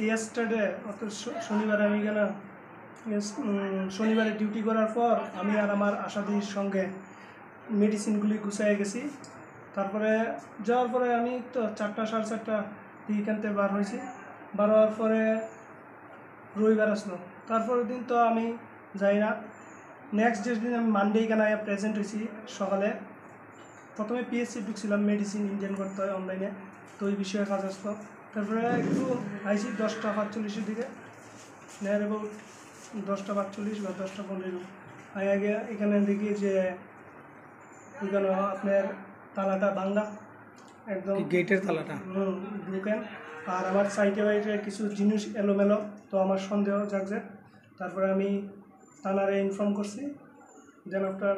Yesterday অর্থাৎ শনিবারে আমি গেলাম। শনিবারে ডিউটি করার পর আমি আর আমার আশাদির সঙ্গে মেডিসিনগুলি গুছাই গেছি। তারপরে যাওয়ার পরে আমি তো 4টা সাড়ে 4টা এখান থেকে বার হয়েছি। বার হওয়ার পরে রবিবার আসলো, তারপরের দিন তো আমি যাই না। নেক্সট ডে দিন আমি মানডে এখানে প্রেজেন্ট হয়েছি সকালে। প্রথমে পিএসসি ঢুকছিলাম, মেডিসিন ইন্ডিয়ান করতে হয় অনলাইনে, তো ওই বিষয়ে কাজ আসতো। তারপরে একটু আইসি 10টা 45-এর দিকে, নেয়ার অ্যাবাউট 10টা 45 বা 10টা 15। আমি আগে এখানে দেখি যে এখানে আপনার তালাটা ভাঙ্গা, একদম গেটের তালাটা ঢুকেন। আর আমার সাইডে বাইরে কিছু জিনিস এলোমেলো, তো আমার সন্দেহ জাগছে। তারপরে আমি থানারে ইনফর্ম করছি। দেন আফটার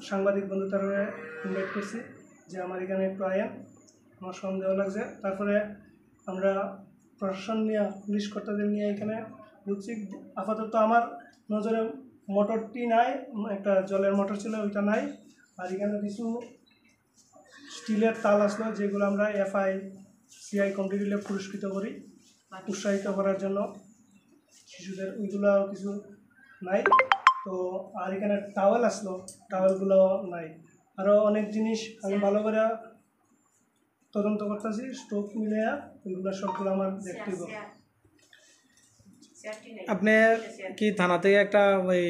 সাংবাদিক বন্ধু তারা ইনভাইট করছি যে আমার এখানে একটু আয়েন, আমার সন্দেহ লাগছে। তারপরে আমরা প্রশাসন নিয়ে, পুলিশ কর্তাদের নিয়ে এখানে ঢুকছি। আপাতত আমার নজরে মোটরটি নাই, একটা জলের মোটর ছিল ওইটা নাই। আর এখানে কিছু স্টিলের তাল আসলো, যেগুলো আমরা এফআই সিআই কম্পিটিলে পুরস্কৃত করি উৎসাহিত করার জন্য শিশুদের, ওইগুলো কিছু নাই। তো আর এখানে টাওয়েল আসলো, টাওয়েলগুলো নাই। আরও অনেক জিনিস আমি ভালো করে তদন্ত করতেছি, স্টোভ মিলে ওইগুলো সবগুলো আমার ব্যক্তিগত। আপনি কি থানা থেকে একটা ওই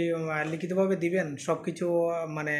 লিখিতভাবে দিবেন সব কিছু, মানে